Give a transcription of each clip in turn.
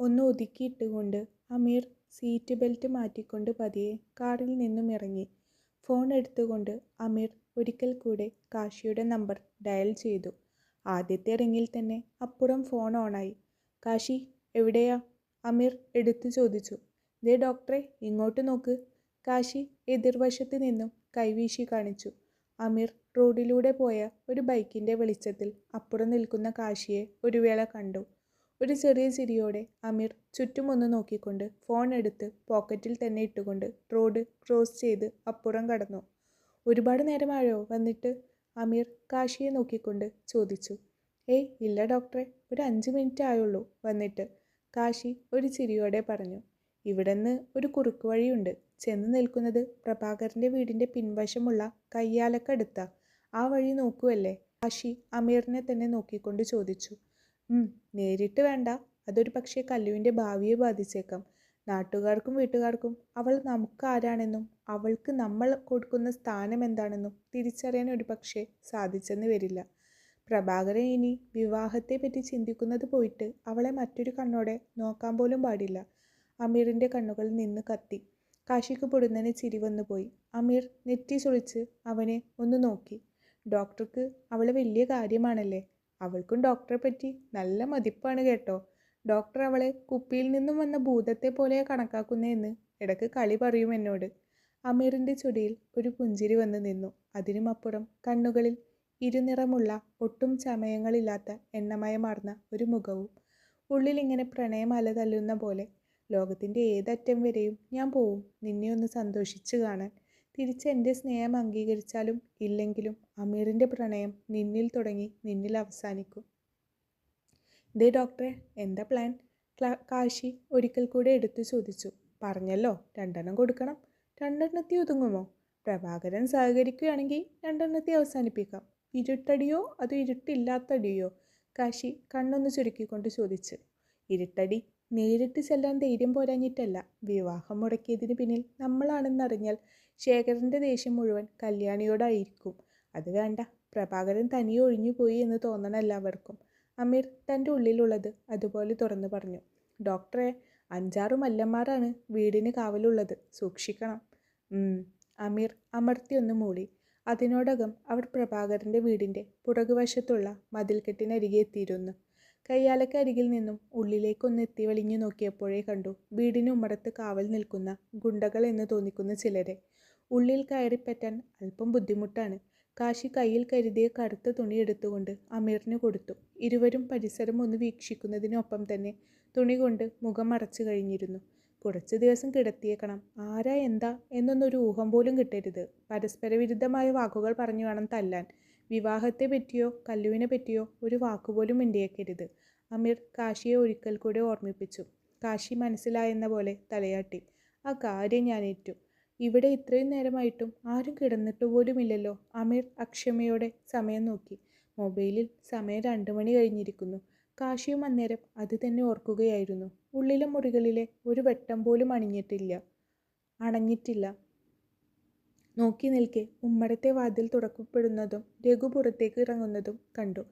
ഒന്ന് ഒതുക്കിയിട്ടുകൊണ്ട് അമീർ seat belt മാറ്റിക്കൊണ്ട് പതിയെ കാറിൽ നിന്നും ഇറങ്ങി. ഫോൺ എടുത്തുകൊണ്ട് അമീർ ഒരിക്കൽ കൂടെ കാശിയുടെ നമ്പർ ഡയൽ ചെയ്തു. ആദ്യത്തെ റിങ്ങിൽ തന്നെ അപ്പുറം ഫോൺ ഓണായി. "കാശി, എവിടെയാ?" അമീർ എടുത്തു ചോദിച്ചു. "ദേ ഡോക്ടറെ, ഇങ്ങോട്ട് നോക്ക്." കാശി എതിർവശത്ത് നിന്നും കൈവീശി കാണിച്ചു. അമീർ റോഡിലൂടെ പോയ ഒരു ബൈക്കിൻ്റെ വെളിച്ചത്തിൽ അപ്പുറം നിൽക്കുന്ന കാശിയെ ഒരു വേള കണ്ടു. ഒരു ചെറിയ ചിരിയോടെ അമീർ ചുറ്റുമൊന്ന് നോക്കിക്കൊണ്ട് ഫോൺ എടുത്ത് പോക്കറ്റിൽ തന്നെ ഇട്ടുകൊണ്ട് റോഡ് ക്രോസ് ചെയ്ത് അപ്പുറം കടന്നു. "ഒരുപാട് നേരമായോ വന്നിട്ട്?" അമീർ കാശിയെ നോക്കിക്കൊണ്ട് ചോദിച്ചു. "ഏയ് ഇല്ല ഡോക്ടറെ, ഒരു 5 മിനിറ്റ് ആയുള്ളൂ വന്നിട്ട്." കാശി ഒരു ചിരിയോടെ പറഞ്ഞു. "ഇവിടുന്ന് ഒരു കുറുക്ക് വഴിയുണ്ട്. ചെന്ന് നിൽക്കുന്നത് പ്രഭാകരൻ്റെ വീടിൻ്റെ പിൻവശമുള്ള കയ്യാലക്കടുത്താ. ആ വഴി നോക്കുവല്ലേ?" കാശി അമീറിനെ തന്നെ നോക്കിക്കൊണ്ട് ചോദിച്ചു. നേരിട്ട് വേണ്ട. അതൊരു പക്ഷേ കല്ലുവിൻ്റെ ഭാവിയെ ബാധിച്ചേക്കാം. നാട്ടുകാർക്കും വീട്ടുകാർക്കും അവൾ നമുക്കാരാണെന്നും അവൾക്ക് നമ്മൾ കൊടുക്കുന്ന സ്ഥാനം എന്താണെന്നും തിരിച്ചറിയാൻ ഒരു പക്ഷേ സാധിച്ചെന്ന് വരില്ല. പ്രഭാകരൻ ഇനി വിവാഹത്തെപ്പറ്റി ചിന്തിക്കുന്നത് പോയിട്ട് അവളെ മറ്റൊരു കണ്ണോടെ നോക്കാൻ പോലും പാടില്ല." അമീറിൻ്റെ കണ്ണുകൾ നിന്ന് കത്തി. കാശിക്ക് പൊടുന്നനെ ചിരി വന്നു പോയി. അമീർ നെറ്റി ചൊളിച്ച് അവനെ ഒന്ന് നോക്കി. "ഡോക്ടർക്ക് അവളെ വലിയ കാര്യമാണല്ലേ? അവൾക്കും ഡോക്ടറെ പറ്റി നല്ല മതിപ്പാണ് കേട്ടോ. ഡോക്ടർ അവളെ കുപ്പിയിൽ നിന്നും വന്ന ഭൂതത്തെ പോലെയാ കണക്കാക്കുന്നതെന്ന് ഇടയ്ക്ക് കളി പറയും എന്നോട്." അമീറിൻ്റെ ചുടിയിൽ ഒരു പുഞ്ചിരി വന്ന് നിന്നു. അതിനുമപ്പുറം കണ്ണുകളിൽ ഇരുനിറമുള്ള ഒട്ടും ചമയങ്ങളില്ലാത്ത എണ്ണമയമാർന്ന ഒരു മുഖവും. ഉള്ളിലിങ്ങനെ പ്രണയമല തല്ലുന്ന പോലെ. "ലോകത്തിൻ്റെ ഏതറ്റം വരെയും ഞാൻ പോവും നിന്നെ ഒന്ന് സന്തോഷിച്ച് കാണാൻ. തിരിച്ച് എൻ്റെ സ്നേഹം അംഗീകരിച്ചാലും ഇല്ലെങ്കിലും അമീറിൻ്റെ പ്രണയം നിന്നിൽ തുടങ്ങി നിന്നിൽ അവസാനിക്കും." "ദേ ഡോക്ടറെ, എന്താ പ്ലാൻ?" കാശി ഒരിക്കൽ കൂടെ എടുത്തു ചോദിച്ചു. "പറഞ്ഞല്ലോ, 2 കൊടുക്കണം." "2 ഒതുങ്ങുമോ?" "പ്രഭാകരൻ സഹകരിക്കുകയാണെങ്കിൽ 2 അവസാനിപ്പിക്കാം." "ഇരുട്ടടിയോ അതോ ഇരുട്ടില്ലാത്തടിയോ?" കാശി കണ്ണൊന്ന് ചുരുക്കിക്കൊണ്ട് ചോദിച്ചു. "ഇരുട്ടടി. നേരിട്ട് ചെല്ലാൻ ധൈര്യം പോരാഞ്ഞിട്ടല്ല. വിവാഹം മുടക്കിയതിന് പിന്നിൽ നമ്മളാണെന്നറിഞ്ഞാൽ ശേഖരൻ്റെ ദേഷ്യം മുഴുവൻ കല്യാണിയോടായിരിക്കും. അത് വേണ്ട. പ്രഭാകരൻ തനിയെ ഒഴിഞ്ഞുപോയി എന്ന് തോന്നണം എല്ലാവർക്കും." അമീർ തൻ്റെ ഉള്ളിലുള്ളത് അതുപോലെ തുറന്നു പറഞ്ഞു. "ഡോക്ടറെ, 5-6 മല്ലന്മാരാണ് വീടിന് കാവലുള്ളത്. സൂക്ഷിക്കണം." അമീർ അമർത്തിയൊന്ന് മൂളി. അതിനോടകം അവർ പ്രഭാകരൻ്റെ വീടിൻ്റെ പുറകുവശത്തുള്ള മതിൽക്കെട്ടിനരികെ എത്തിയിരുന്നു. കയ്യാലയ്ക്ക് അരികിൽ നിന്നും ഉള്ളിലേക്കൊന്ന് എത്തി വലിഞ്ഞു നോക്കിയപ്പോഴേ കണ്ടു വീടിന് ഉമ്മറത്ത് കാവൽ നിൽക്കുന്ന ഗുണ്ടകൾ എന്ന് തോന്നിക്കുന്ന ചിലരെ. ഉള്ളിൽ കയറിപ്പറ്റാൻ അല്പം ബുദ്ധിമുട്ടാണ്. കാശി കയ്യിൽ കരുതിയ കറുത്ത തുണി എടുത്തുകൊണ്ട് അമീറിന് കൊടുത്തു. ഇരുവരും പരിസരം ഒന്ന് വീക്ഷിക്കുന്നതിനൊപ്പം തന്നെ തുണി കൊണ്ട് മുഖം മറച്ചു കഴിഞ്ഞിരുന്നു. "കുറച്ച് ദിവസം കിടത്തിയേക്കണം. ആരാ എന്താ എന്നൊന്നൊരു ഊഹം പോലും കിട്ടരുത്. പരസ്പര വിരുദ്ധമായ വാക്കുകൾ പറഞ്ഞു വേണം തല്ലാൻ. വിവാഹത്തെ പറ്റിയോ കല്ലുവിനെ പറ്റിയോ ഒരു വാക്കുപോലും മിണ്ടിയേക്കരുത്." അമീർ കാശിയെ ഒരിക്കൽ കൂടെ ഓർമ്മിപ്പിച്ചു. കാശി മനസ്സിലായെന്ന പോലെ തലയാട്ടി. "ആ കാര്യം ഞാൻ ഏറ്റു." "ഇവിടെ ഇത്രയും നേരമായിട്ടും ആരും കിടന്നിട്ട് പോലുമില്ലല്ലോ." അമീർ അക്ഷമയോടെ സമയം നോക്കി. മൊബൈലിൽ സമയം 2 മണി കഴിഞ്ഞിരിക്കുന്നു. കാശിയും അന്നേരം അത് തന്നെ ഓർക്കുകയായിരുന്നു. ഉള്ളിലെ മുറികളിലെ ഒരു വെട്ടം പോലും അണഞ്ഞിട്ടില്ല. നോക്കി നിൽക്കെ ഉമ്മറത്തെ വാതിൽ തുറക്കപ്പെടുന്നതും രഘു പുറത്തേക്ക് ഇറങ്ങുന്നതും കണ്ടു.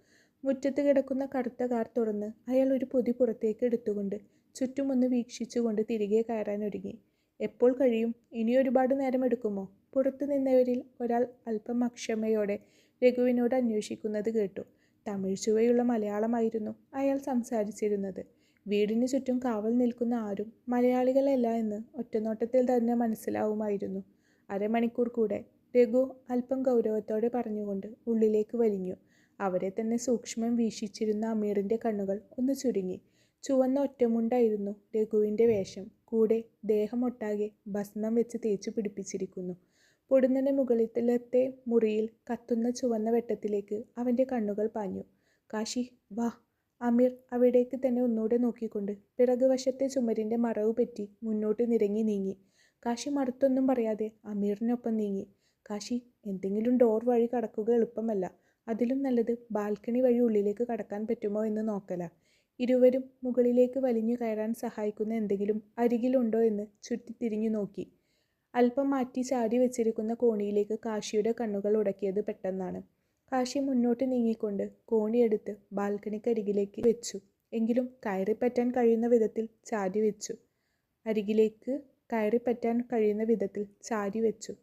മുറ്റത്ത് കിടക്കുന്ന കറുത്ത കാർ തുറന്ന് അയാൾ ഒരു പൊതി പുറത്തേക്ക് എടുത്തുകൊണ്ട് ചുറ്റുമൊന്ന് വീക്ഷിച്ചുകൊണ്ട് തിരികെ കയറാൻ ഒരുങ്ങി. "എപ്പോൾ കഴിയും? ഇനി ഒരുപാട് നേരം എടുക്കുമോ?" പുറത്തു നിന്നവരിൽ ഒരാൾ അല്പം അക്ഷമയോടെ രഘുവിനോട് അന്വേഷിക്കുന്നത് കേട്ടു. തമിഴ് ചുവയുള്ള മലയാളമായിരുന്നു അയാൾ സംസാരിച്ചിരുന്നത്. വീടിന് ചുറ്റും കാവൽ നിൽക്കുന്ന ആരും മലയാളികളല്ല എന്ന് ഒറ്റനോട്ടത്തിൽ തന്നെ മനസ്സിലാവുമായിരുന്നു. "അരമണിക്കൂർ കൂടെ," രഘു അല്പം ഗൗരവത്തോടെ പറഞ്ഞുകൊണ്ട് ഉള്ളിലേക്ക് വലിഞ്ഞു. അവരെ തന്നെ സൂക്ഷ്മം വീക്ഷിച്ചിരുന്ന അമീറിൻ്റെ കണ്ണുകൾ ഒന്ന് ചുരുങ്ങി. ചുവന്ന ഒറ്റമുണ്ടായിരുന്നു രഘുവിൻ്റെ വേഷം. കൂടെ ദേഹമൊട്ടാകെ ഭസ്മം വെച്ച് തേച്ചു പിടിപ്പിച്ചിരിക്കുന്നു. പൊടുന്നനെ മുകളിലത്തെ മുറിയിൽ കത്തുന്ന ചുവന്ന വെട്ടത്തിലേക്ക് അവൻ്റെ കണ്ണുകൾ പാഞ്ഞു. "കാശി, വാ." അമീർ അവിടേക്ക് തന്നെ ഒന്നുകൂടെ നോക്കിക്കൊണ്ട് പിറകുവശത്തെ ചുമരിൻ്റെ മറവ് പറ്റി മുന്നോട്ട് നിരങ്ങി നീങ്ങി. കാശി മറുത്തൊന്നും പറയാതെ അമീറിനൊപ്പം നീങ്ങി. "കാശി, എന്തെങ്കിലും ഡോർ വഴി കടക്കുക എളുപ്പമല്ല. അതിലും നല്ലത് ബാൽക്കണി വഴി ഉള്ളിലേക്ക് കടക്കാൻ പറ്റുമോ എന്ന് നോക്കല." ഇരുവരും മുകളിലേക്ക് വലിഞ്ഞു കയറാൻ സഹായിക്കുന്ന എന്തെങ്കിലും അരികിലുണ്ടോ എന്ന് ചുറ്റിത്തിരിഞ്ഞു നോക്കി. അല്പം മാറ്റി ചാരി വെച്ചിരിക്കുന്ന കോണിയിലേക്ക് കാശിയുടെ കണ്ണുകൾ ഉടക്കിയത് പെട്ടെന്നാണ്. കാശി മുന്നോട്ട് നീങ്ങിക്കൊണ്ട് കോണിയെടുത്ത് ബാൽക്കണിക്കരികിലേക്ക് വെച്ചു. എങ്കിലും കയറിപ്പറ്റാൻ കഴിയുന്ന വിധത്തിൽ ചാരി വെച്ചു. അരികിലേക്ക് കയറിപ്പറ്റാൻ കഴിയുന്ന വിധത്തിൽ ചാരി വെച്ചു.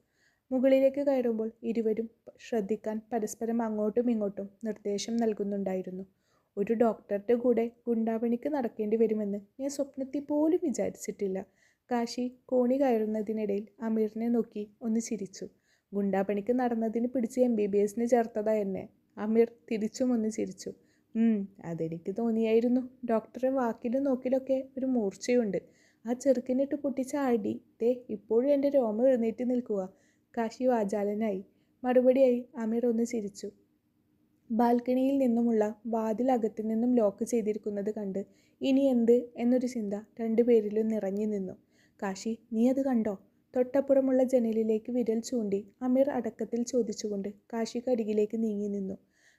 മുകളിലേക്ക് കയറുമ്പോൾ ഇരുവരും ശ്രദ്ധിക്കാൻ പരസ്പരം അങ്ങോട്ടും ഇങ്ങോട്ടും നിർദ്ദേശം നൽകുന്നുണ്ടായിരുന്നു. ഒരു ഡോക്ടറുടെ കൂടെ ഗുണ്ടാപണിക്ക് നടക്കേണ്ടി വരുമെന്ന് ഞാൻ സ്വപ്നത്തിൽ പോലും വിചാരിച്ചിട്ടില്ല. കാശി കോണി കയറുന്നതിനിടയിൽ അമീറിനെ നോക്കി ഒന്ന് ചിരിച്ചു. ഗുണ്ടാപണിക്ക് നടന്നതിന് പിടിച്ച് MBBS ചേർത്തതാ എന്നെ. അമീർ തിരിച്ചും ഒന്ന് ചിരിച്ചു. അതെനിക്ക് തോന്നിയായിരുന്നു. ഡോക്ടറെ വാക്കിലും നോക്കിലൊക്കെ ഒരു മൂർച്ചയുണ്ട്. ആ ചെറുക്കനിട്ട് പൊട്ടിച്ച അടി ദേ ഇപ്പോഴും എൻ്റെ രോമം എഴുന്നേറ്റ് നിൽക്കുക. കാശി വാചാലനായി. മറുപടിയായി അമീർ ഒന്ന് ചിരിച്ചു. ബാൽക്കണിയിൽ നിന്നുമുള്ള വാതിൽ അകത്തു നിന്നും ലോക്ക് ചെയ്തിരിക്കുന്നത് കണ്ട് ഇനി എന്ത് എന്നൊരു ചിന്ത രണ്ടുപേരിലും നിറഞ്ഞു നിന്നു. കാശി, നീ അത് കണ്ടോ? തൊട്ടപ്പുറമുള്ള ജനലിലേക്ക് വിരൽ ചൂണ്ടി അമീർ അടക്കത്തിൽ ചോദിച്ചുകൊണ്ട് കാശിക്ക് അരികിലേക്ക് നീങ്ങി നിന്നു.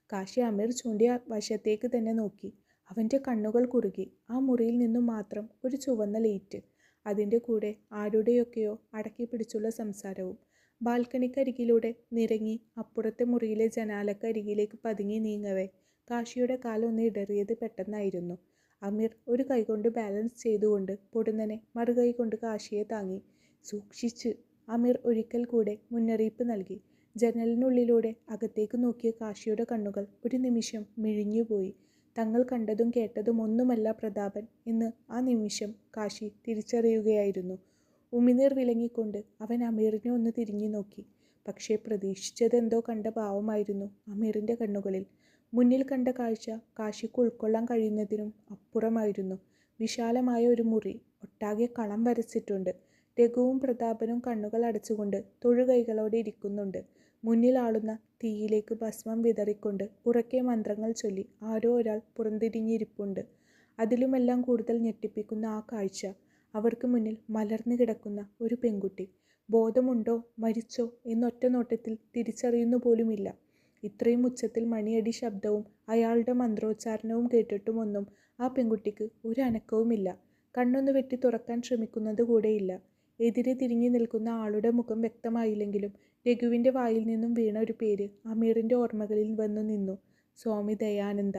കാശി അമീർ ചൂണ്ടിയ വശത്തേക്ക് തന്നെ നോക്കി. അവൻ്റെ കണ്ണുകൾ കുറുകി. ആ മുറിയിൽ നിന്നും മാത്രം ഒരു ചുവന്ന ലൈറ്റ്. അതിൻ്റെ കൂടെ ആരുടെയൊക്കെയോ അടക്കി പിടിച്ചുള്ള സംസാരവും. ബാൽക്കണിക്കരികിലൂടെ നിരങ്ങി അപ്പുറത്തെ മുറിയിലെ ജനാലക്കരികിലേക്ക് പതുങ്ങി നീങ്ങവേ കാശിയുടെ കാലൊന്ന് ഇടറിയത് പെട്ടെന്നായിരുന്നു. അമീർ ഒരു കൈകൊണ്ട് ബാലൻസ് ചെയ്തുകൊണ്ട് പൊടുന്നനെ മറുകൈ കൊണ്ട് കാശിയെ താങ്ങി. സൂക്ഷിച്ച്! അമീർ ഒരിക്കൽ കൂടെ മുന്നറിയിപ്പ് നൽകി. ജനലിനുള്ളിലൂടെ അകത്തേക്ക് നോക്കിയ കാശിയുടെ കണ്ണുകൾ ഒരു നിമിഷം മിഴിഞ്ഞുപോയി. തങ്ങൾ കണ്ടതും കേട്ടതും ഒന്നുമല്ല പ്രതാപൻ എന്ന് ആ നിമിഷം കാശി തിരിച്ചറിയുകയായിരുന്നു. ഉമിനീർ വിലങ്ങിക്കൊണ്ട് അവൻ അമീറിനെ ഒന്ന് തിരിഞ്ഞു നോക്കി. പക്ഷേ പ്രതീക്ഷിച്ചതെന്തോ കണ്ട ഭാവമായിരുന്നു അമീറിൻ്റെ കണ്ണുകളിൽ. മുന്നിൽ കണ്ട കാഴ്ച കാശിക്ക് ഉൾക്കൊള്ളാൻ കഴിയുന്നതിനും അപ്പുറമായിരുന്നു. വിശാലമായ ഒരു മുറി, ഒട്ടാകെ കളം വരച്ചിട്ടുണ്ട്. രഘുവും പ്രതാപനും കണ്ണുകൾ അടച്ചുകൊണ്ട് തൊഴുകൈകളോടെ ഇരിക്കുന്നുണ്ട്. മുന്നിൽ ആളുന്ന തീയിലേക്ക് ഭസ്മം വിതറിക്കൊണ്ട് ഉറക്കെ മന്ത്രങ്ങൾ ചൊല്ലി ആരോ ഒരാൾ പുറംതിരിഞ്ഞിരിപ്പുണ്ട്. അതിലുമെല്ലാം കൂടുതൽ ഞെട്ടിപ്പിക്കുന്ന ആ കാഴ്ച, അവർക്ക് മുന്നിൽ മലർന്നു കിടക്കുന്ന ഒരു പെൺകുട്ടി. ബോധമുണ്ടോ മരിച്ചോ എന്നൊറ്റ നോട്ടത്തിൽ തിരിച്ചറിയുന്നു പോലുമില്ല. ഇത്രയും ഉച്ചത്തിൽ മണിയടി ശബ്ദവും അയാളുടെ മന്ത്രോച്ചാരണവും കേട്ടിട്ടുമൊന്നും ആ പെൺകുട്ടിക്ക് ഒരു അനക്കവുമില്ല. കണ്ണൊന്ന് വെട്ടി തുറക്കാൻ ശ്രമിക്കുന്നത് കൂടെയില്ല. എതിരെ തിരിഞ്ഞു നിൽക്കുന്ന ആളുടെ മുഖം വ്യക്തമായില്ലെങ്കിലും രഘുവിൻ്റെ വായിൽ നിന്നും വീണ ഒരു പേര് അമീറിൻ്റെ ഓർമ്മകളിൽ വന്നു നിന്നു. സ്വാമി ദയാനന്ദ.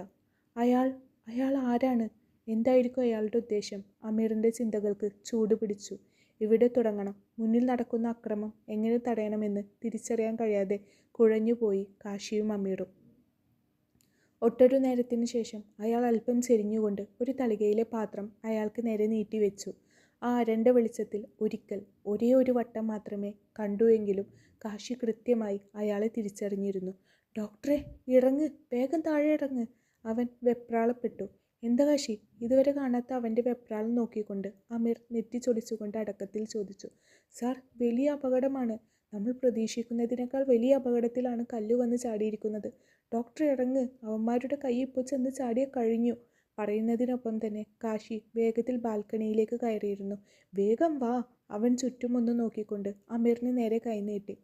അയാൾ ആരാണ്? എന്തായിരിക്കും അയാളുടെ ഉദ്ദേശം? അമീറിൻ്റെ ചിന്തകൾക്ക് ചൂടുപിടിച്ചു. ഇവിടെ തുടങ്ങണം. മുന്നിൽ നടക്കുന്ന അക്രമം എങ്ങനെ തടയണമെന്ന് തിരിച്ചറിയാൻ കഴിയാതെ കുഴഞ്ഞുപോയി കാശിയും അമീറും. ഒട്ടൊരു നേരത്തിന് ശേഷം അയാൾ അല്പം ചെരിഞ്ഞുകൊണ്ട് ഒരു തളികയിലെ പാത്രം അയാൾക്ക് നേരെ നീട്ടിവെച്ചു. ആ അരണ്ട വെളിച്ചത്തിൽ ഒരേ ഒരു വട്ടം മാത്രമേ കണ്ടുവെങ്കിലും കാശി കൃത്യമായി അയാളെ തിരിച്ചറിഞ്ഞിരുന്നു. ഡോക്ടറെ, ഇറങ്ങ്, വേഗം താഴെ ഇറങ്ങ്! അവൻ വെപ്രാളപ്പെട്ടു. എന്താ കാശി? ഇതുവരെ കാണാത്ത അവൻ്റെ വെപ്രാളം നോക്കിക്കൊണ്ട് അമീർ നെറ്റിച്ചൊടിച്ചുകൊണ്ട് അടക്കത്തിൽ ചോദിച്ചു. സാർ, വലിയ അപകടമാണ്. നമ്മൾ പ്രതീക്ഷിക്കുന്നതിനേക്കാൾ വലിയ അപകടത്തിലാണ് കല്ല് വന്ന് ചാടിയിരിക്കുന്നത്. ഡോക്ടർ ഇറങ്ങ്, അവന്മാരുടെ കൈ ഇപ്പോൾ ചെന്ന് ചാടിയ കഴിഞ്ഞു. പറയുന്നതിനൊപ്പം തന്നെ കാശി വേഗത്തിൽ ബാൽക്കണിയിലേക്ക് കയറിയിരുന്നു. വേഗം വാ! അവൻ ചുറ്റുമൊന്ന് നോക്കിക്കൊണ്ട് അമീറിന് നേരെ കൈനീട്ടി.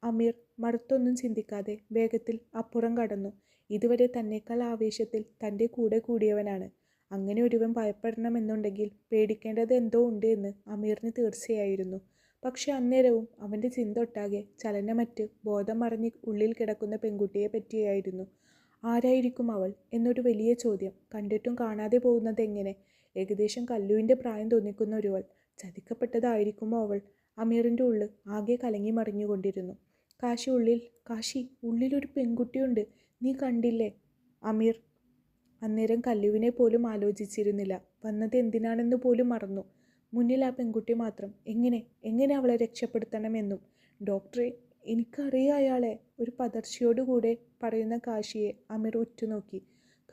അമീർ മറുത്തൊന്നും ചിന്തിക്കാതെ വേഗത്തിൽ അപ്പുറം കടന്നു. ഇതുവരെ തന്നേക്കാൾ ആവേശത്തിൽ തൻ്റെ കൂടെ കൂടിയവനാണ്. അങ്ങനെ ഒരുവൻ ഭയപ്പെടണമെന്നുണ്ടെങ്കിൽ പേടിക്കേണ്ടത് എന്തോ ഉണ്ട് എന്ന് അമീറിന് തീർച്ചയായിരുന്നു. പക്ഷെ അന്നേരവും അവൻ്റെ ചിന്ത ഒട്ടാകെ ചലനമറ്റ് ബോധം മറഞ്ഞ് ഉള്ളിൽ കിടക്കുന്ന പെൺകുട്ടിയെ പറ്റിയായിരുന്നു. ആരായിരിക്കും അവൾ എന്നൊരു വലിയ ചോദ്യം. കണ്ടിട്ടും കാണാതെ പോകുന്നത് എങ്ങനെ? ഏകദേശം കല്ലുവിൻ്റെ പ്രായം തോന്നിക്കുന്ന ഒരുവൾ. ചതിക്കപ്പെട്ടതായിരിക്കുമോ അവൾ? അമീറിൻ്റെ ഉള്ളിൽ ആകെ കലങ്ങി മറിഞ്ഞുകൊണ്ടിരുന്നു. കാശി, ഉള്ളിലൊരു പെൺകുട്ടിയുണ്ട്. നീ കണ്ടില്ലേ? അമീർ അന്നേരം കല്ലുവിനെ പോലും ആലോചിച്ചിരുന്നില്ല. വന്നത് എന്തിനാണെന്ന് പോലും മറന്നു. മുന്നിൽ ആ പെൺകുട്ടി മാത്രം. എങ്ങനെ അവളെ രക്ഷപ്പെടുത്തണമെന്നും. ഡോക്ടറെ, എനിക്കറിയാം അയാളെ, ഒരു പതർച്ചയോടുകൂടെ പറയുന്ന കാശിയെ അമീർ ഉറ്റുനോക്കി.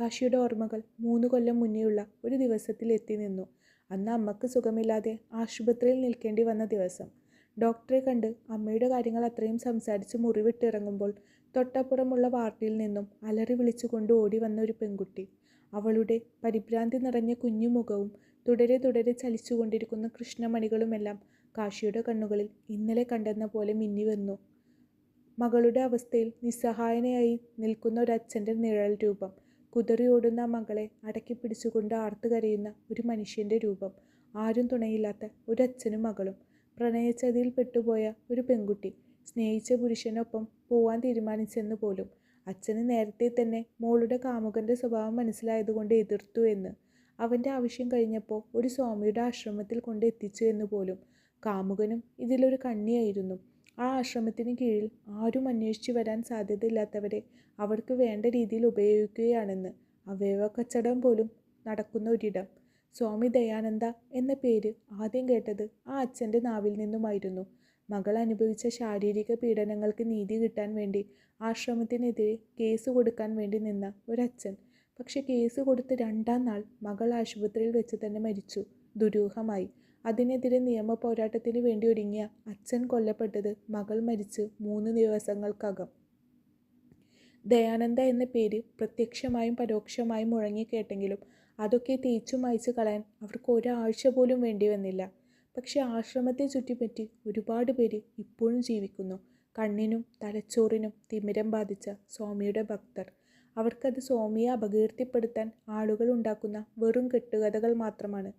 കാശിയുടെ ഓർമ്മകൾ 3 കൊല്ലം മുന്നേയുള്ള ഒരു ദിവസത്തിൽ എത്തി നിന്നു. അന്ന് അമ്മക്ക് സുഖമില്ലാതെ ആശുപത്രിയിൽ നിൽക്കേണ്ടി വന്ന ദിവസം. ഡോക്ടറെ കണ്ട് അമ്മയുടെ കാര്യങ്ങൾ അത്രയും സംസാരിച്ച് മുറിവിട്ടിറങ്ങുമ്പോൾ തൊട്ടപ്പുറമുള്ള വാർഡിൽ നിന്നും അലറി വിളിച്ചുകൊണ്ട് ഓടി വന്ന ഒരു പെൺകുട്ടി. അവളുടെ പരിഭ്രാന്തി നിറഞ്ഞ കുഞ്ഞുമുഖവും തുടരെ ചലിച്ചുകൊണ്ടിരിക്കുന്ന കൃഷ്ണമണികളുമെല്ലാം കാശിയുടെ കണ്ണുകളിൽ ഇന്നലെ കണ്ടെന്ന പോലെ മിന്നി വന്നു. മകളുടെ അവസ്ഥയിൽ നിസ്സഹായനയായി നിൽക്കുന്ന ഒരച്ഛൻ്റെ നിഴൽ രൂപം. കുതറിയോടുന്ന മകളെ അടക്കി പിടിച്ചുകൊണ്ട് ആർത്തു കരയുന്ന ഒരു മനുഷ്യൻ്റെ രൂപം. ആരും തുണയില്ലാത്ത ഒരച്ഛനും മകളും. പ്രണയച്ചതിയിൽ പെട്ടുപോയ ഒരു പെൺകുട്ടി. സ്നേഹിച്ച പുരുഷനൊപ്പം പോവാൻ തീരുമാനിച്ചെന്ന് പോലും. അച്ഛന് നേരത്തെ തന്നെ മോളുടെ കാമുകൻ്റെ സ്വഭാവം മനസ്സിലായതുകൊണ്ട് എതിർത്തു എന്ന്. അവൻ്റെ ആവശ്യം കഴിഞ്ഞപ്പോൾ ഒരു സ്വാമിയുടെ ആശ്രമത്തിൽ കൊണ്ട് എത്തിച്ചു എന്ന് പോലും. കാമുകനും ഇതിലൊരു കണ്ണിയായിരുന്നു. ആ ആശ്രമത്തിന് കീഴിൽ ആരും അന്വേഷിച്ചു വരാൻ സാധ്യതയില്ലാത്തവരെ അവർക്ക് വേണ്ട രീതിയിൽ ഉപയോഗിക്കുകയാണെന്ന്. അവയവ കച്ചവടം പോലും നടക്കുന്ന ഒരിടം. സ്വാമി ദയാനന്ദ എന്ന പേര് ആദ്യം കേട്ടത് ആ അച്ഛൻ്റെ നാവിൽ നിന്നുമായിരുന്നു. മകൾ അനുഭവിച്ച ശാരീരിക പീഡനങ്ങൾക്ക് നീതി കിട്ടാൻ വേണ്ടി ആശ്രമത്തിനെതിരെ കേസ് കൊടുക്കാൻ വേണ്ടി നിന്ന ഒരച്ഛൻ. പക്ഷെ കേസ് കൊടുത്ത് 2-ാം നാൾ മകൾ ആശുപത്രിയിൽ വെച്ച് തന്നെ മരിച്ചു, ദുരൂഹമായി. അതിനെതിരെ നിയമ പോരാട്ടത്തിന് വേണ്ടി ഒരുങ്ങിയ അച്ഛൻ കൊല്ലപ്പെട്ടത് മകൾ മരിച്ച് 3 ദിവസങ്ങൾക്കകം. ദയാനന്ദ എന്ന പേര് പ്രത്യക്ഷമായും പരോക്ഷമായും മുഴങ്ങിക്കേട്ടെങ്കിലും അതൊക്കെ തേച്ചു മായ്ച്ചു കളയാൻ അവർക്ക് ഒരാഴ്ച പോലും വേണ്ടി വന്നില്ല. പക്ഷെ ആശ്രമത്തെ ചുറ്റിപ്പറ്റി ഒരുപാട് പേര് ഇപ്പോഴും ജീവിക്കുന്നു. കണ്ണിനും തലച്ചോറിനും തിമിരം ബാധിച്ച സ്വാമിയുടെ ഭക്തർ. അവർക്കത് സ്വാമിയെ അപകീർത്തിപ്പെടുത്താൻ ആളുകൾ ഉണ്ടാക്കുന്ന വെറും കെട്ടുകഥകൾ മാത്രമാണ്.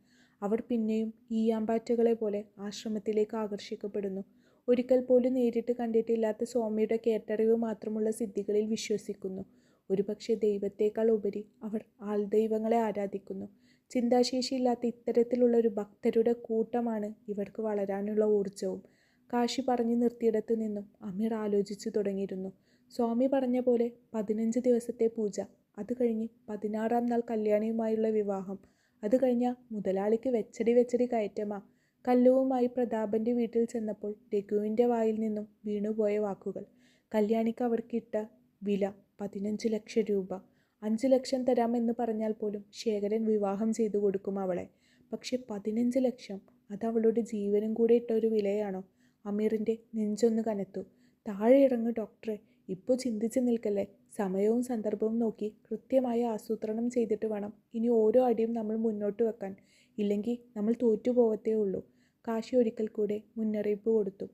അവർ പിന്നെയും ഈയാമ്പാറ്റകളെ പോലെ ആശ്രമത്തിലേക്ക് ആകർഷിക്കപ്പെടുന്നു. ഒരിക്കൽ പോലും നേരിട്ട് കണ്ടിട്ടില്ലാത്ത സ്വാമിയുടെ കേട്ടറിവ് മാത്രമുള്ള സിദ്ധികളിൽ വിശ്വസിക്കുന്നു. ഒരുപക്ഷെ ദൈവത്തേക്കാൾ ഉപരി അവർ ആൾദൈവങ്ങളെ ആരാധിക്കുന്നു. ചിന്താശേഷിയില്ലാത്ത ഇത്തരത്തിലുള്ള ഒരു ഭക്തരുടെ കൂട്ടമാണ് ഇവർക്ക് വളരാനുള്ള ഊർജവും. കാശി പറഞ്ഞു നിർത്തിയിടത്തു നിന്നും അമീർ ആലോചിച്ചു തുടങ്ങിയിരുന്നു. സ്വാമി പറഞ്ഞ പോലെ 15 ദിവസത്തെ പൂജ, അത് കഴിഞ്ഞ് 16-ാം നാൾ കല്യാണിയുമായുള്ള വിവാഹം, അത് കഴിഞ്ഞ മുതലാളിക്ക് വെച്ചടി കയറ്റമാ. കല്ലുവുമായി പ്രതാപൻ്റെ വീട്ടിൽ ചെന്നപ്പോൾ രഘുവിൻ്റെ വായിൽ നിന്നും വീണുപോയ വാക്കുകൾ. കല്യാണിക്ക് അവർക്കിട്ട വില 15 ലക്ഷം രൂപ. 5 ലക്ഷം തരാമെന്ന് പറഞ്ഞാൽ പോലും ശേഖരൻ വിവാഹം ചെയ്തു കൊടുക്കും അവളെ. പക്ഷെ 15 ലക്ഷം, അത് അവളുടെ ജീവനും കൂടെ ഇട്ട ഒരു വിലയാണോ? അമീറിൻ്റെ നെഞ്ചൊന്ന് കനത്തു. താഴെ ഇറങ്ങ് ഡോക്ടറെ, ഇപ്പോൾ ചിന്തിച്ച് നിൽക്കല്ലേ. സമയവും സന്ദർഭവും നോക്കി കൃത്യമായി ആസൂത്രണം ചെയ്തിട്ട് വേണം ഇനി ഓരോ അടിയും നമ്മൾ മുന്നോട്ട് വെക്കാൻ. ഇല്ലെങ്കിൽ നമ്മൾ തോറ്റുപോവത്തേ ഉള്ളൂ. കാശി ഒരിക്കൽ കൂടെ മുന്നറിയിപ്പ് കൊടുത്തു.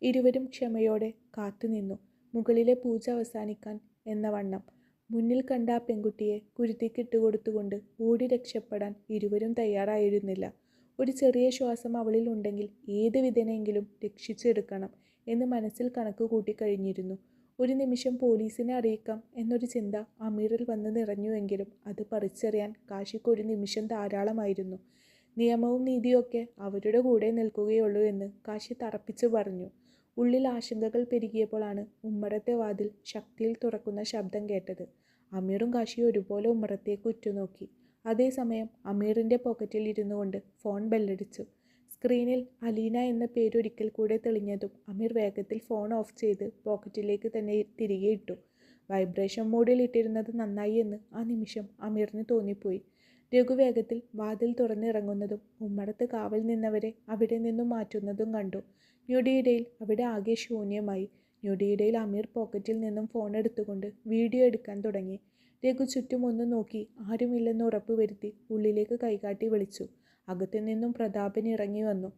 ഇരുവരും ക്ഷമയോടെ കാത്തുനിന്നു. മുകളിലെ പൂജ അവസാനിക്കാൻ എന്ന വണ്ണം. മുന്നിൽ കണ്ട ആ പെൺകുട്ടിയെ കുരുതിക്കിട്ടുകൊടുത്തുകൊണ്ട് ഓടി രക്ഷപ്പെടാൻ ഇരുവരും തയ്യാറായിരുന്നില്ല. ഒരു ചെറിയ ശ്വാസം അവളിൽ ഉണ്ടെങ്കിൽ ഏത് വിധേനയെങ്കിലും രക്ഷിച്ചെടുക്കണം എന്ന് മനസ്സിൽ കണക്ക് കൂട്ടിക്കഴിഞ്ഞിരുന്നു. ഒരു നിമിഷം പോലീസിനെ അറിയിക്കാം എന്നൊരു ചിന്ത അമീറിൽ വന്ന് നിറഞ്ഞുവെങ്കിലും അത് പറിച്ചറിയാൻ കാശിക്ക് ഒരു നിമിഷം ധാരാളമായിരുന്നു. നിയമവും നീതിയൊക്കെ അവരുടെ കൂടെ നിൽക്കുകയുള്ളൂ എന്ന് കാശി തറപ്പിച്ചു പറഞ്ഞു. ഉള്ളിൽ ആശങ്കകൾ പെരുകിയപ്പോഴാണ് ഉമ്മറത്തെ വാതിൽ ശക്തിയിൽ തുറക്കുന്ന ശബ്ദം കേട്ടത്. അമീറും കാശിയും ഒരുപോലെ ഉമ്മറത്തേക്ക് ഉറ്റുനോക്കി. അതേസമയം അമീറിൻ്റെ പോക്കറ്റിൽ ഇരുന്നു കൊണ്ട് ഫോൺ ബെല്ലടിച്ചു. സ്ക്രീനിൽ അലീന എന്ന പേരൊരിക്കൽ കൂടെ തെളിഞ്ഞതും അമീർ വേഗത്തിൽ ഫോൺ ഓഫ് ചെയ്ത് പോക്കറ്റിലേക്ക് തന്നെ തിരികെ ഇട്ടു. വൈബ്രേഷൻ മോഡിൽ ഇട്ടിരുന്നത് നന്നായി എന്ന് ആ നിമിഷം അമീറിന് തോന്നിപ്പോയി. രഘു വേഗത്തിൽ വാതിൽ തുറന്നിറങ്ങുന്നതും ഉമ്മറത്ത് കാവൽ നിന്നവരെ അവിടെ നിന്നും മാറ്റുന്നതും കണ്ടു. ഞൊടിയിടയിൽ അവിടെ ആകെ ശൂന്യമായി. ഞൊടിയിടയിൽ അമീർ പോക്കറ്റിൽ നിന്നും ഫോൺ എടുത്തുകൊണ്ട് വീഡിയോ എടുക്കാൻ തുടങ്ങി. രഘു ചുറ്റും ഒന്ന് നോക്കി ആരുമില്ലെന്ന് ഉറപ്പ് വരുത്തി ഉള്ളിലേക്ക് കൈകാട്ടി വിളിച്ചു. അകത്തു നിന്നും പ്രതാപൻ ഇറങ്ങി വന്നു.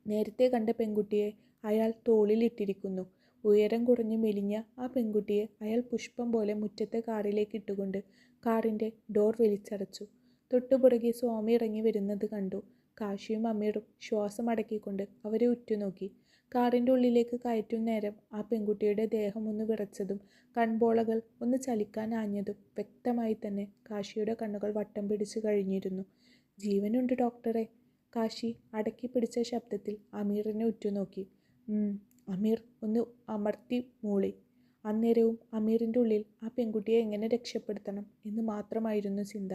നേരത്തെ കണ്ട പെൺകുട്ടിയെ അയാൾ തോളിലിട്ടിരിക്കുന്നു. ഉയരം കുറഞ്ഞ് മെലിഞ്ഞ ആ പെൺകുട്ടിയെ അയാൾ പുഷ്പം പോലെ മുറ്റത്തെ കാറിലേക്ക് ഇട്ടുകൊണ്ട് കാറിൻ്റെ ഡോർ വലിച്ചടച്ചു. തൊട്ടുപുറകെ സ്വാമി ഇറങ്ങി വരുന്നത് കണ്ടു. കാശിയും അമീറും ശ്വാസം അടക്കിക്കൊണ്ട് അവരെ ഉറ്റുനോക്കി. കാറിൻ്റെ ഉള്ളിലേക്ക് കയറ്റും നേരം ആ പെൺകുട്ടിയുടെ ദേഹം ഒന്ന് വിറച്ചതും കൺപോളകൾ ഒന്ന് ചലിക്കാൻ ആഞ്ഞതും വ്യക്തമായി തന്നെ കാശിയുടെ കണ്ണുകൾ വട്ടം പിടിച്ചു കഴിഞ്ഞിരുന്നു. ജീവനുണ്ട് ഡോക്ടറെ. കാശി അടക്കി പിടിച്ച ശബ്ദത്തിൽ അമീറിനെ ഉറ്റുനോക്കി. അമീർ ഒന്ന് അമർത്തി മൂളി. അന്നേരവും അമീറിൻ്റെ ഉള്ളിൽ ആ പെൺകുട്ടിയെ എങ്ങനെ രക്ഷപ്പെടുത്തണം എന്ന് മാത്രമായിരുന്നു ചിന്ത.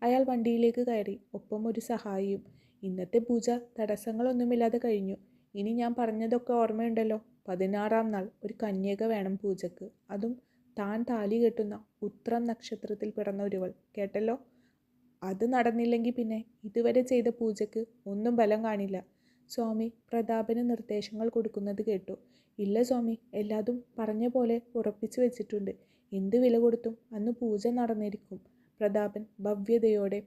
അയാൾ വണ്ടിയിലേക്ക് കയറി, ഒപ്പം ഒരു സഹായിയും. ഇന്നത്തെ പൂജ തടസ്സങ്ങളൊന്നുമില്ലാതെ കഴിഞ്ഞു. ഇനി ഞാൻ പറഞ്ഞതൊക്കെ ഓർമ്മയുണ്ടല്ലോ. 16-ാം നാൾ ഒരു കന്യക വേണം പൂജക്ക്. അതും താൻ താലി കെട്ടുന്ന ഉത്രം നക്ഷത്രത്തിൽ പിറന്ന ഒരുവൾ. കേട്ടല്ലോ? അത് നടന്നില്ലെങ്കിൽ പിന്നെ ഇതുവരെ ചെയ്ത പൂജക്ക് ഒന്നും ബലം കാണില്ല. സ്വാമി പ്രതാപന് നിർദ്ദേശങ്ങൾ കൊടുക്കുന്നത് കേട്ടു. ഇല്ല സ്വാമി, എല്ലാതും പറഞ്ഞ പോലെ ഉറപ്പിച്ചു വെച്ചിട്ടുണ്ട്. എന്ത് വില കൊടുത്തും അന്ന് പൂജ നടന്നിരിക്കും. പ്രതാപൻ ഭവ്യതയോടെ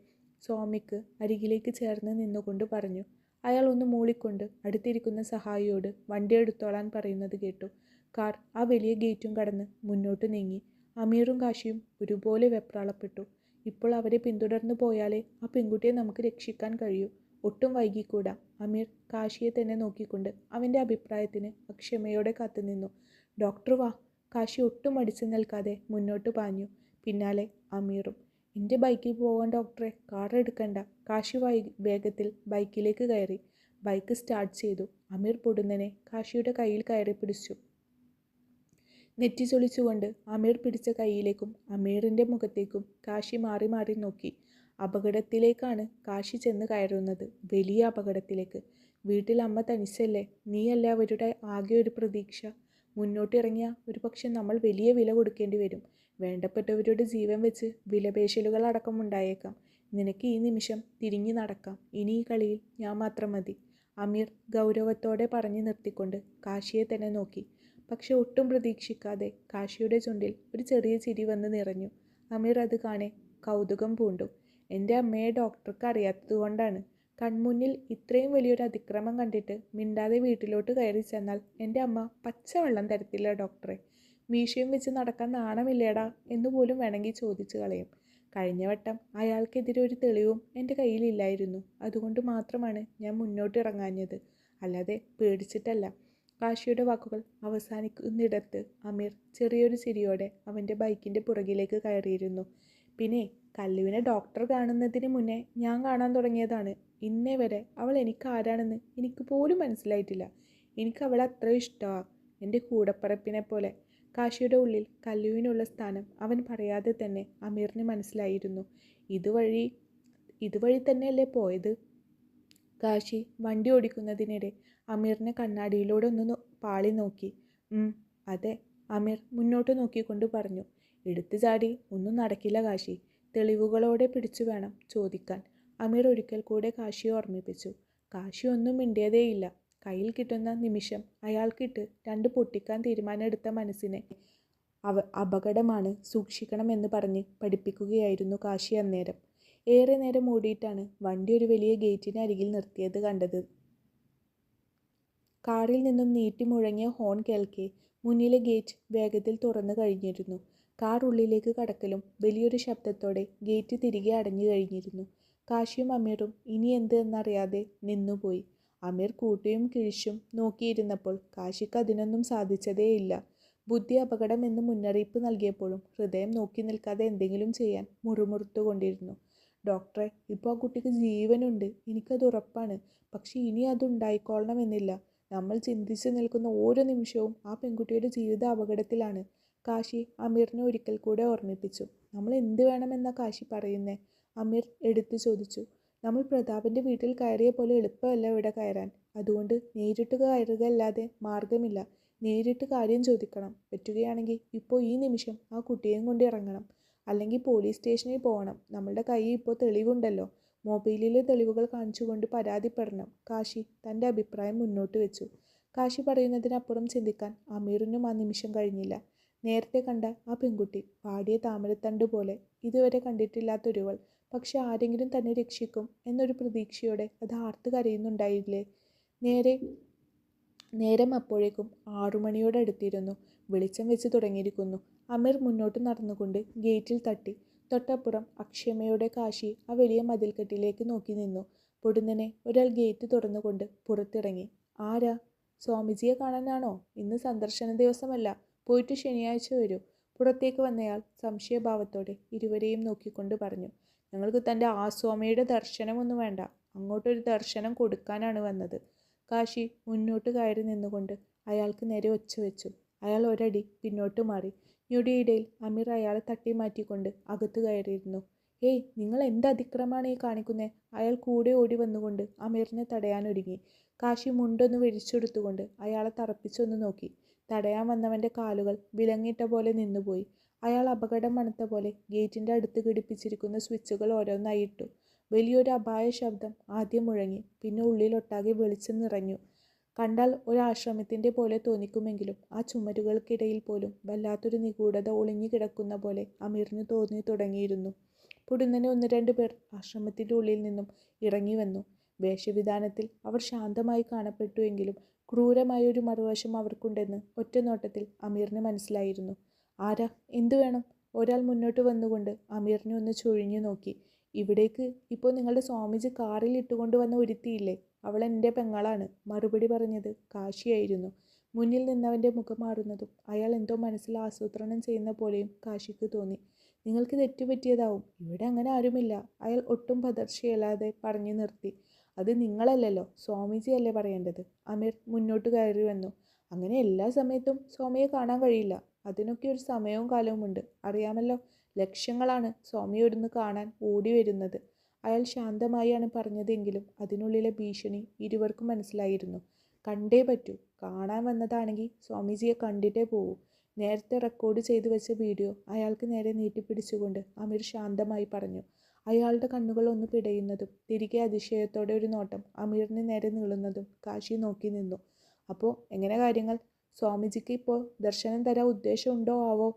സ്വാമിക്ക് അരികിലേക്ക് ചേർന്ന് നിന്നുകൊണ്ട് പറഞ്ഞു. അയാൾ ഒന്ന് മൂളിക്കൊണ്ട് അടുത്തിരിക്കുന്ന സഹായിയോട് വണ്ടി എടുത്തോളാൻ പറയുന്നത് കേട്ടു. കാർ ആ വലിയ ഗേറ്റും കടന്ന് മുന്നോട്ട് നീങ്ങി. അമീറും കാശിയും ഒരുപോലെ വെപ്രാളപ്പെട്ടു. ഇപ്പോൾ അവരെ പിന്തുടർന്നു പോയാലേ ആ പെൺകുട്ടിയെ നമുക്ക് രക്ഷിക്കാൻ കഴിയൂ. ഒട്ടും വൈകിക്കൂടാ. അമീർ കാശിയെ തന്നെ നോക്കിക്കൊണ്ട് അവൻ്റെ അഭിപ്രായത്തിന് അക്ഷമയോടെ കാത്തുനിന്നു. ഡോക്ടർ വാ. കാശി ഒട്ടും മടിച്ചു നിൽക്കാതെ മുന്നോട്ട് പാഞ്ഞു. പിന്നാലെ അമീറും. എൻ്റെ ബൈക്കിൽ പോകാൻ ഡോക്ടറെ, കാർ എടുക്കണ്ട. കാശി വേഗത്തിൽ ബൈക്കിലേക്ക് കയറി. ബൈക്ക് സ്റ്റാർട്ട് ചെയ്തു. അമീർ പൊടുന്നനെ കാശിയുടെ കയ്യിൽ കയറി പിടിച്ചു. നെറ്റി ചൊളിച്ചുകൊണ്ട് അമീർ പിടിച്ച കൈയിലേക്കും അമീറിൻ്റെ മുഖത്തേക്കും കാശി മാറി മാറി നോക്കി. അപകടത്തിലേക്കാണ് കാശി ചെന്ന് കയറുന്നത്, വലിയ അപകടത്തിലേക്ക്. വീട്ടിൽ അമ്മ തനിച്ചല്ലേ, നീയല്ലേ അവരുടെ ആകെ ഒരു പ്രതീക്ഷ. മുന്നോട്ടിറങ്ങിയ ഒരുപക്ഷെ നമ്മൾ വലിയ വില കൊടുക്കേണ്ടി വരും. വേണ്ടപ്പെട്ടവരുടെ ജീവൻ വെച്ച് വിലപേശലുകൾ അടക്കം ഉണ്ടായേക്കാം. നിനക്ക് ഈ നിമിഷം തിരിഞ്ഞു നടക്കാം. ഇനി ഈ കളിയിൽ ഞാൻ മാത്രം മതി. അമീർ ഗൗരവത്തോടെ പറഞ്ഞു നിർത്തിക്കൊണ്ട് കാശിയെ തന്നെ നോക്കി. പക്ഷെ ഒട്ടും പ്രതീക്ഷിക്കാതെ കാശിയുടെ ചുണ്ടിൽ ഒരു ചെറിയ ചിരി വന്ന് നിറഞ്ഞു. അമീർ അത് കാണെ കൗതുകം പൂണ്ടു. എൻ്റെ അമ്മയെ ഡോക്ടർക്ക് അറിയാത്തതുകൊണ്ടാണ്. കൺമുന്നിൽ ഇത്രയും വലിയൊരു അതിക്രമം കണ്ടിട്ട് മിണ്ടാതെ വീട്ടിലോട്ട് കയറി ചെന്നാൽ എൻ്റെ അമ്മ പച്ചവെള്ളം തരത്തില്ല ഡോക്ടറെ. മീശയും വെച്ച് നടക്കാൻ നാണമില്ലേടാ എന്നുപോലും വേണമെങ്കിൽ ചോദിച്ചു കളയും. കഴിഞ്ഞ വട്ടം അയാൾക്കെതിരെ ഒരു തെളിവും എൻ്റെ കയ്യിലില്ലായിരുന്നു. അതുകൊണ്ട് മാത്രമാണ് ഞാൻ മുന്നോട്ട് ഇറങ്ങാഞ്ഞത്, അല്ലാതെ പേടിച്ചിട്ടല്ല. കാശിയുടെ വാക്കുകൾ അവസാനിക്കുന്നിടത്ത് അമീർ ചെറിയൊരു ചിരിയോടെ അവൻ്റെ ബൈക്കിൻ്റെ പുറകിലേക്ക് കയറിയിരുന്നു. പിന്നെ കല്ലുവിനെ ഡോക്ടർ കാണുന്നതിന് മുന്നേ ഞാൻ കാണാൻ തുടങ്ങിയതാണ്. ഇന്നേ വരെ അവൾ എനിക്ക് ആരാണെന്ന് എനിക്ക് പോലും മനസ്സിലായിട്ടില്ല. എനിക്ക് അവളെ അത്ര ഇഷ്ടമാണ്, എൻ്റെ കൂടപ്പറപ്പിനെ പോലെ. കാശിയുടെ ഉള്ളിൽ കല്ലുവിനുള്ള സ്ഥാനം അവൻ പറയാതെ തന്നെ അമീറിന് മനസ്സിലായിരുന്നു. ഇതുവഴി തന്നെയല്ലേ പോയത്? കാശി വണ്ടി ഓടിക്കുന്നതിനിടെ അമീറിനെ കണ്ണാടിയിലൂടെ ഒന്ന് പാളി നോക്കി. അതെ, അമീർ മുന്നോട്ട് നോക്കിക്കൊണ്ട് പറഞ്ഞു. എടുത്തു ചാടി ഒന്നും നടക്കില്ല കാശി. തെളിവുകളോടെ പിടിച്ചു വേണം ചോദിക്കാൻ. അമീർ ഒരിക്കൽ കൂടെ കാശിയെ ഓർമ്മിപ്പിച്ചു. കാശി ഒന്നും മിണ്ടിയതേയില്ല. കയ്യിൽ കിട്ടുന്ന നിമിഷം അയാൾക്കിട്ട് രണ്ട് പൊട്ടിക്കാൻ തീരുമാനമെടുത്ത മനസ്സിനെ അപകടമാണ്, സൂക്ഷിക്കണമെന്ന് പറഞ്ഞ് പഠിപ്പിക്കുകയായിരുന്നു കാശി അന്നേരം. ഏറെ നേരം ഓടിയിട്ടാണ് വണ്ടി ഒരു വലിയ ഗേറ്റിന് അരികിൽ നിർത്തിയത് കണ്ടത്. കാറിൽ നിന്നും നീട്ടി മുഴങ്ങിയ ഹോൺ കേൾക്കെ മുന്നിലെ ഗേറ്റ് വേഗത്തിൽ തുറന്നു കഴിഞ്ഞിരുന്നു. കാർ ഉള്ളിലേക്ക് കടക്കലും വലിയൊരു ശബ്ദത്തോടെ ഗേറ്റ് തിരികെ അടഞ്ഞു കഴിഞ്ഞിരുന്നു. കാശിയും അമീറും ഇനി എന്ത് എന്നറിയാതെ നിന്നുപോയി. അമീർ കൂട്ടിയും കിഴിച്ചും നോക്കിയിരുന്നപ്പോൾ കാശിക്ക് അതിനൊന്നും സാധിച്ചതേയില്ല. ബുദ്ധി അപകടം എന്ന് മുന്നറിയിപ്പ് നൽകിയപ്പോഴും ഹൃദയം നോക്കി നിൽക്കാതെ എന്തെങ്കിലും ചെയ്യാൻ മുറുമുറുത്തുകൊണ്ടിരുന്നു. ഡോക്ടറെ, ഇപ്പോൾ ആ കുട്ടിക്ക് ജീവനുണ്ട്, എനിക്കത് ഉറപ്പാണ്. പക്ഷെ ഇനി അതുണ്ടായിക്കൊള്ളണമെന്നില്ല. നമ്മൾ ചിന്തിച്ചു നിൽക്കുന്ന ഓരോ നിമിഷവും ആ പെൺകുട്ടിയുടെ ജീവിത അപകടത്തിലാണ്. കാശി അമീറിനെ ഒരിക്കൽ കൂടെ ഓർമ്മിപ്പിച്ചു. നമ്മൾ എന്ത് വേണമെന്നാ കാശി പറയുന്നേ? അമീർ എടുത്തു ചോദിച്ചു. നമ്മൾ പ്രതാപൻ്റെ വീട്ടിൽ കയറിയ പോലെ എളുപ്പമല്ല ഇവിടെ കയറാൻ. അതുകൊണ്ട് നേരിട്ട് കയറുകയല്ലാതെ മാർഗമില്ല. നേരിട്ട് കാര്യം ചോദിക്കണം. പറ്റുകയാണെങ്കിൽ ഇപ്പോൾ ഈ നിമിഷം ആ കുട്ടിയെയും കൊണ്ട് ഇറങ്ങണം. അല്ലെങ്കിൽ പോലീസ് സ്റ്റേഷനിൽ പോകണം. നമ്മളുടെ കയ്യിൽ ഇപ്പോൾ തെളിവുണ്ടല്ലോ. മൊബൈലിലെ തെളിവുകൾ കാണിച്ചുകൊണ്ട് പരാതിപ്പെടണം. കാശി തൻ്റെ അഭിപ്രായം മുന്നോട്ട് വെച്ചു. കാശി പറയുന്നതിനപ്പുറം ചിന്തിക്കാൻ അമീറിനും ആ നിമിഷം കഴിഞ്ഞില്ല. നേരത്തെ കണ്ട ആ പെൺകുട്ടി, വാടിയ താമരത്തണ്ട് പോലെ, ഇതുവരെ കണ്ടിട്ടില്ലാത്തൊരുവൾ. പക്ഷെ ആരെങ്കിലും തന്നെ രക്ഷിക്കും എന്നൊരു പ്രതീക്ഷയോടെ അത് ആർത്ത് കരയുന്നുണ്ടായില്ലേ? നേരം അപ്പോഴേക്കും 6 മണിയോടടുത്തിരുന്നു. വെളിച്ചം വെച്ച് തുടങ്ങിയിരിക്കുന്നു. അമീർ മുന്നോട്ട് നടന്നുകൊണ്ട് ഗേറ്റിൽ തട്ടി. തൊട്ടപ്പുറം അക്ഷമയോടെ കാശി ആ വലിയ മതിൽക്കെട്ടിലേക്ക് നോക്കി നിന്നു. പൊടുന്നനെ ഒരാൾ ഗേറ്റ് തുറന്നുകൊണ്ട് പുറത്തിറങ്ങി. ആരാ? സ്വാമിജിയെ കാണാനാണോ? ഇന്ന് സന്ദർശന ദിവസമല്ല, പോയിട്ട് ശനിയാഴ്ച വരൂ. പുറത്തേക്ക് വന്നയാൾ സംശയഭാവത്തോടെ ഇരുവരെയും നോക്കിക്കൊണ്ട് പറഞ്ഞു. ഞങ്ങൾക്ക് തൻ്റെ ആ സ്വാമിയുടെ ദർശനമൊന്നും വേണ്ട, അങ്ങോട്ടൊരു ദർശനം കൊടുക്കാനാണ് വന്നത്. കാശി മുന്നോട്ട് കയറി നിന്നുകൊണ്ട് അയാൾക്ക് നേരെ ഒച്ച വെച്ചു. അയാൾ ഒരടി പിന്നോട്ട് മാറി. ഞൊടിയിടയിൽ അമീർ അയാളെ തട്ടി മാറ്റിക്കൊണ്ട് അകത്ത് കയറിയിരുന്നു. ഏയ്, നിങ്ങൾ എന്ത് അതിക്രമമാണ് ഈ കാണിക്കുന്നേ? അയാൾ കൂടെ ഓടി വന്നുകൊണ്ട് അമീറിനെ തടയാനൊരുങ്ങി. കാശി മുണ്ടൊന്ന് വെടിച്ചെടുത്തുകൊണ്ട് അയാളെ തറപ്പിച്ചൊന്ന് നോക്കി. തടയാൻ വന്നവൻ്റെ കാലുകൾ വിലങ്ങിട്ട പോലെ നിന്നുപോയി. അയാൾ അപകടം മണത്ത പോലെ ഗേറ്റിൻ്റെ അടുത്ത് ഘടിപ്പിച്ചിരിക്കുന്ന സ്വിച്ചുകൾ ഓരോന്നായി ഇട്ടു. വലിയൊരു അപായ ശബ്ദം ആദ്യം മുഴങ്ങി. പിന്നെ ഉള്ളിലൊട്ടാകെ വെളിച്ചം നിറഞ്ഞു. കണ്ടാൽ ഒരാശ്രമത്തിൻ്റെ പോലെ തോന്നിക്കുമെങ്കിലും ആ ചുമരുകൾക്കിടയിൽ പോലും വല്ലാത്തൊരു നിഗൂഢത ഒളിഞ്ഞു കിടക്കുന്ന പോലെ അമീറിന് തോന്നി തുടങ്ങിയിരുന്നു. പൊടുന്നനെ 1-2 പേർ ആശ്രമത്തിൻ്റെ ഉള്ളിൽ നിന്നും ഇറങ്ങി വന്നു. വേഷവിധാനത്തിൽ അവർ ശാന്തമായി കാണപ്പെട്ടുവെങ്കിലും ക്രൂരമായൊരു മറുവശം അവർക്കുണ്ടെന്ന് ഒറ്റ നോട്ടത്തിൽ അമീറിന് മനസ്സിലായിരുന്നു. ആരാ? എന്തു വേണം? ഒരാൾ മുന്നോട്ട് വന്നുകൊണ്ട് അമീറിനെ ഒന്ന് ചൊഴിഞ്ഞു നോക്കി. ഇവിടേക്ക് ഇപ്പോൾ നിങ്ങളുടെ സ്വാമിജി കാറിൽ ഇട്ടുകൊണ്ട് വന്ന ഒരുത്തിയില്ലേ, അവൾ എൻ്റെ പെങ്ങളാണ്. മറുപടി പറഞ്ഞത് കാശിയായിരുന്നു. മുന്നിൽ നിന്നവൻ്റെ മുഖം മാറുന്നതും അയാൾ എന്തോ മനസ്സിൽ ആസൂത്രണം ചെയ്യുന്ന പോലെയും കാശിക്ക് തോന്നി. നിങ്ങൾക്ക് തെറ്റുപറ്റിയതാവും, ഇവിടെ അങ്ങനെ ആരുമില്ല. അയാൾ ഒട്ടും പതർച്ചയില്ലാതെ പറഞ്ഞു നിർത്തി. അത് നിങ്ങളല്ലല്ലോ, സ്വാമിജി അല്ലേ പറയേണ്ടത്. അമീർ മുന്നോട്ട് കയറി വന്നു. അങ്ങനെ എല്ലാ സമയത്തും സ്വാമിയെ കാണാൻ കഴിയില്ല. അതിനൊക്കെ ഒരു സമയവും കാലവുമുണ്ട്. അറിയാമല്ലോ, ലക്ഷങ്ങളാണ് സ്വാമിയൊരുന്ന് കാണാൻ ഓടി വരുന്നത്. അയാൾ ശാന്തമായാണ് പറഞ്ഞതെങ്കിലും അതിനുള്ളിലെ ഭീഷണി ഇരുവർക്കും മനസ്സിലായിരുന്നു. കണ്ടേ പറ്റൂ. കാണാൻ വന്നതാണെങ്കിൽ സ്വാമിജിയെ കണ്ടിട്ടേ പോകൂ. നേരത്തെ റെക്കോർഡ് ചെയ്തു വെച്ച വീഡിയോ അയാൾക്ക് നേരെ നീട്ടിപ്പിടിച്ചുകൊണ്ട് അമീർ ശാന്തമായി പറഞ്ഞു. അയാളുടെ കണ്ണുകൾ ഒന്ന് പിടയുന്നതും തിരികെ അതിശയത്തോടെ ഒരു നോട്ടം അമീറിന് നേരെ നീളുന്നതും കാശി നോക്കി നിന്നു. അപ്പോൾ എങ്ങനെ കാര്യങ്ങൾ? സ്വാമിജിക്ക് ഇപ്പോൾ ദർശനം തരാൻ ഉദ്ദേശമുണ്ടോ ആവോ?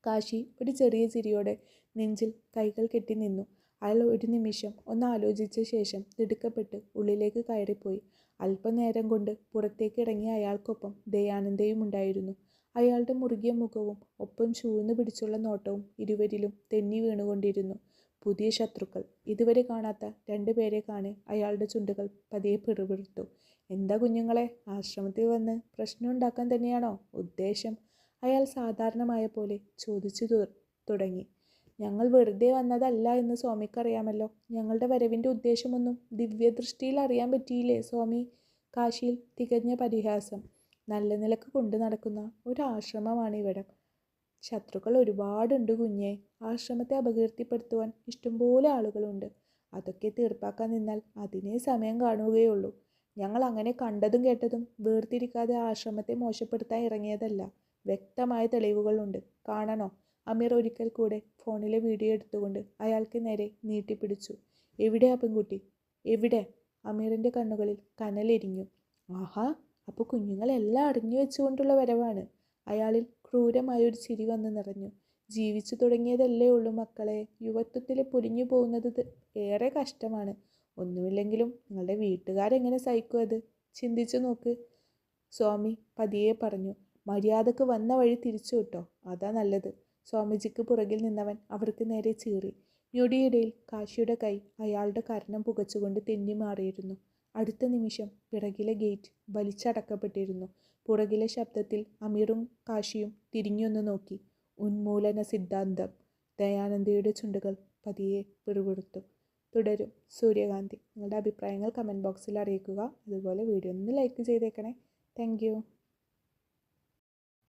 കാശി ഒരു ചെറിയ ചിരിയോടെ നെഞ്ചിൽ കൈകൾ കെട്ടി നിന്നു. അയാൾ ഒരു നിമിഷം ഒന്ന് ആലോചിച്ച ശേഷം തിടുക്കപ്പെട്ട് ഉള്ളിലേക്ക് കയറിപ്പോയി. അല്പനേരം കൊണ്ട് പുറത്തേക്ക് ഇറങ്ങിയ അയാൾക്കൊപ്പം ദയാനന്ദയും ഉണ്ടായിരുന്നു. അയാളുടെ മുറുകിയ മുഖവും ഒപ്പം ചൂഴ്ന്നു പിടിച്ചുള്ള നോട്ടവും ഇരുവരിലും തെന്നി വീണുകൊണ്ടിരുന്നു. പുതിയ ശത്രുക്കൾ. ഇതുവരെ കാണാത്ത രണ്ടുപേരെ കാണെ അയാളുടെ ചുണ്ടുകൾ പതിയെ പിറുപിറുത്തു. എന്താ കുഞ്ഞുങ്ങളെ, ആശ്രമത്തിൽ വന്ന് പ്രശ്നം ഉണ്ടാക്കാൻ തന്നെയാണോ ഉദ്ദേശം? അയാൾ സാധാരണമായ പോലെ ചോദിച്ചു തുടങ്ങി. ഞങ്ങൾ വെറുതെ വന്നതല്ല എന്ന് സ്വാമിക്കറിയാമല്ലോ. ഞങ്ങളുടെ വരവിൻ്റെ ഉദ്ദേശമൊന്നും ദിവ്യദൃഷ്ടിയിൽ അറിയാൻ പറ്റിയില്ലേ സ്വാമി? കാശിയിൽ തികഞ്ഞ പരിഹാസം. നല്ല നിലക്ക് കൊണ്ടു നടക്കുന്ന ഒരു ആശ്രമമാണ് ഇവിടം. ശത്രുക്കൾ ഒരുപാടുണ്ട് കുഞ്ഞേ. ആശ്രമത്തെ അപകീർത്തിപ്പെടുത്തുവാൻ ഇഷ്ടംപോലെ ആളുകളുണ്ട്. അതൊക്കെ തീർപ്പാക്കാൻ നിന്നാൽ അതിനേ സമയം കാണുകയുള്ളൂ. ഞങ്ങൾ അങ്ങനെ കണ്ടതും കേട്ടതും വേർതിരിക്കാതെ ആശ്രമത്തെ മോശപ്പെടുത്താൻ ഇറങ്ങിയതല്ല. വ്യക്തമായ തെളിവുകളുണ്ട്. കാണണോ? അമീർ ഒരിക്കൽ കൂടെ ഫോണിലെ വീഡിയോ എടുത്തുകൊണ്ട് അയാൾക്ക് നേരെ നീട്ടിപ്പിടിച്ചു. എവിടെയാ പെൺകുട്ടി, എവിടെ? അമീറിൻ്റെ കണ്ണുകളിൽ കനലെരിഞ്ഞു. ആഹാ, അപ്പോൾ കുഞ്ഞുങ്ങളെല്ലാം അറിഞ്ഞു വെച്ചുകൊണ്ടുള്ള വരവാണ്. അയാളിൽ ക്രൂരമായൊരു ചിരി വന്ന് നിറഞ്ഞു. ജീവിച്ചു തുടങ്ങിയതല്ലേ ഉള്ളൂ മക്കളെ. യുവത്വത്തിൽ പൊലിഞ്ഞു പോകുന്നത് ഏറെ കഷ്ടമാണ്. ഒന്നുമില്ലെങ്കിലും നിങ്ങളുടെ വീട്ടുകാരെങ്ങനെ സഹിക്കും അത്? ചിന്തിച്ചു നോക്ക്. സ്വാമി പതിയെ പറഞ്ഞു. മര്യാദക്ക് വന്ന വഴി തിരിച്ചു വിട്ടോ, അതാ നല്ലത്. സ്വാമിജിക്ക് പുറകിൽ നിന്നവൻ അവർക്ക് നേരെ ചീറി. ഞൊടിയിടയിൽ കാശിയുടെ കൈ അയാളുടെ കർണം പുകച്ചുകൊണ്ട് തെന്നി മാറിയിരുന്നു. അടുത്ത നിമിഷം പിറകിലെ ഗേറ്റ് വലിച്ചടക്കപ്പെട്ടിരുന്നു. പുറകിലെ ശബ്ദത്തിൽ അമീറും കാശിയും തിരിഞ്ഞൊന്ന് നോക്കി. ഉന്മൂലന സിദ്ധാന്തം. ദയാനന്ദയുടെ ചുണ്ടുകൾ പതിയെ പിറുപിറുത്തു. തുടരും സൂര്യകാന്തി. നിങ്ങളുടെ അഭിപ്രായങ്ങൾ കമൻറ്റ് ബോക്സിൽ അറിയിക്കുക. അതുപോലെ വീഡിയോ ഒന്ന് ലൈക്ക് ചെയ്തേക്കണേ. Thank you.